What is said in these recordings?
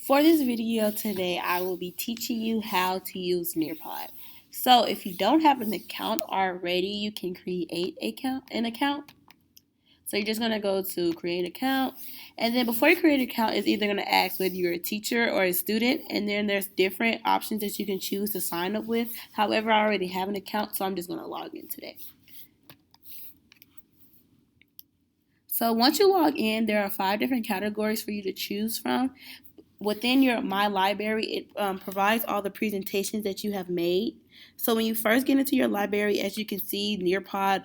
For this video today, I will be teaching you how to use Nearpod. So if you don't have an account already, you can create an account. So you're just going to go to create account. And then before you create an account, it's either going to ask whether you're a teacher or a student. And then there's different options that you can choose to sign up with. However, I already have an account, so I'm just going to log in today. So once you log in, there are 5 different categories for you to choose from. Within your My Library, it provides all the presentations that you have made. So when you first get into your library, as you can see, Nearpod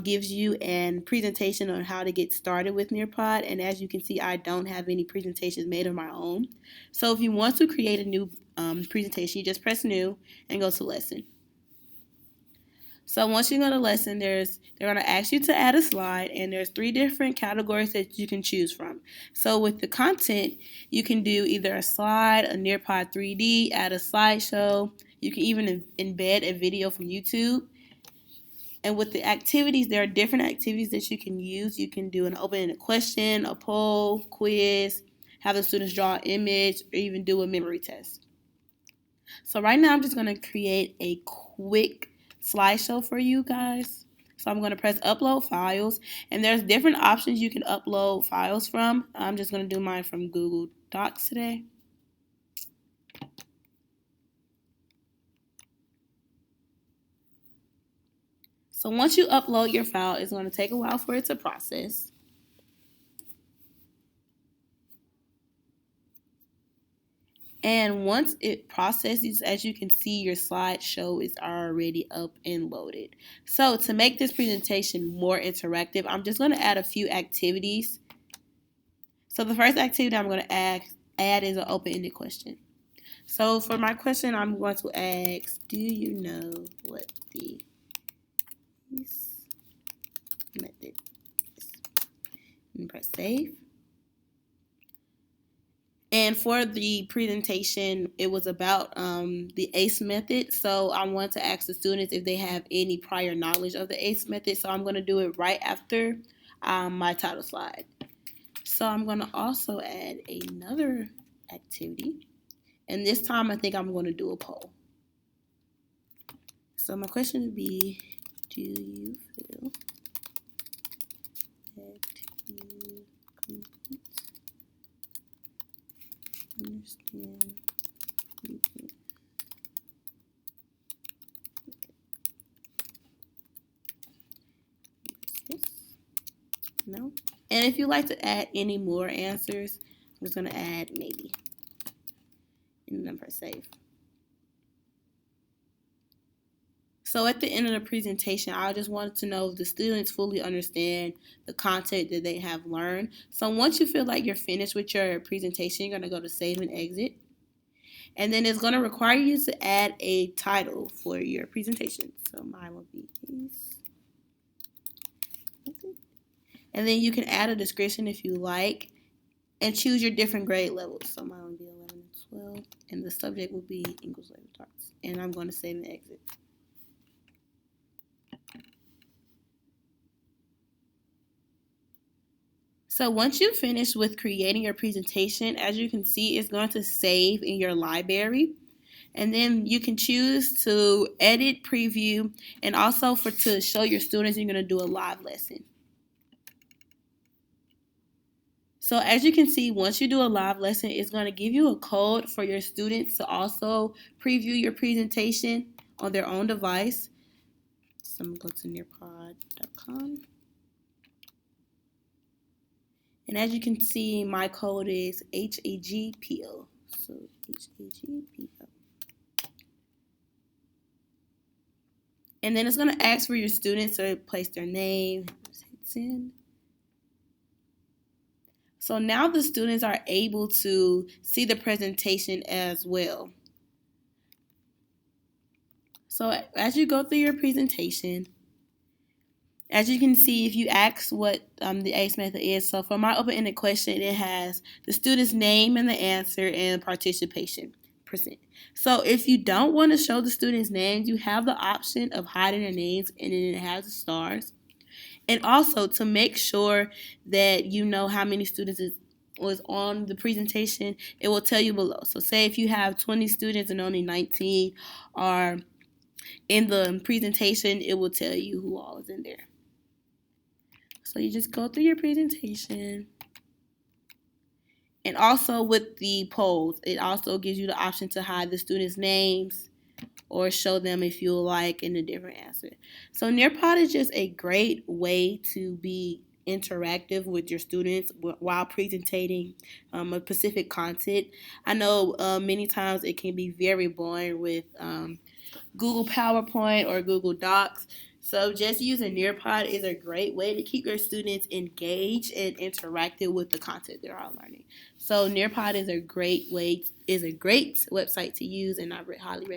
gives you a presentation on how to get started with Nearpod. And as you can see, I don't have any presentations made of my own. So if you want to create a new presentation, you just press New and go to Lesson. So once you go to lesson, they're going to ask you to add a slide, and there's 3 different categories that you can choose from. So with the content, you can do either a slide, a Nearpod 3D, add a slideshow. You can even embed a video from YouTube. And with the activities, there are different activities that you can use. You can do an open-ended question, a poll, quiz, have the students draw an image, or even do a memory test. So right now, I'm just going to create a quick slideshow for you guys. So I'm going to press upload files, and there's different options you can upload files from. I'm just going to do mine from Google Docs today. So once you upload your file, it's going to take a while for it to process. And once it processes, as you can see, your slideshow is already up and loaded. So to make this presentation more interactive, I'm just going to add a few activities. So the first activity I'm going to add is an open-ended question. So for my question, I'm going to ask, do you know what the method is? And press save. And for the presentation, it was about the ACE method. So I want to ask the students if they have any prior knowledge of the ACE method. So I'm going to do it right after my title slide. So I'm going to also add another activity. And this time I think I'm going to do a poll. So my question would be, do you feel that you complete, understand, yes, no? And if you'd like to add any more answers, I'm just going to add maybe. And then press save. So at the end of the presentation, I just wanted to know if the students fully understand the content that they have learned. So once you feel like you're finished with your presentation, you're going to go to Save and Exit. And then it's going to require you to add a title for your presentation. So mine will be this. And then you can add a description if you like, and choose your different grade levels. So mine will be 11 and 12, and the subject will be English language arts. And I'm going to Save and Exit. So once you finish with creating your presentation, as you can see, it's going to save in your library. And then you can choose to edit, preview, and also to show your students you're going to do a live lesson. So as you can see, once you do a live lesson, it's going to give you a code for your students to also preview your presentation on their own device. So I'm going to go to nearpod.com. And as you can see, my code is HAGPO. So HAGPO. And then it's going to ask for your students to place their name. Send. So now the students are able to see the presentation as well. So as you go through your presentation, as you can see, if you ask what the ACE method is, so for my open-ended question, it has the student's name and the answer and participation percent. So if you don't want to show the students' names, you have the option of hiding their names, and then it has the stars. And also to make sure that you know how many students was on the presentation, it will tell you below. So say if you have 20 students and only 19 are in the presentation, it will tell you who all is in there. So you just go through your presentation. And also with the polls, it also gives you the option to hide the students' names or show them if you like in a different answer. So Nearpod is just a great way to be interactive with your students while presenting a specific content. I know many times it can be very boring with Google PowerPoint or Google Docs. So just using Nearpod is a great way to keep your students engaged and interactive with the content they're all learning. So Nearpod is a great website to use, and I highly recommend it.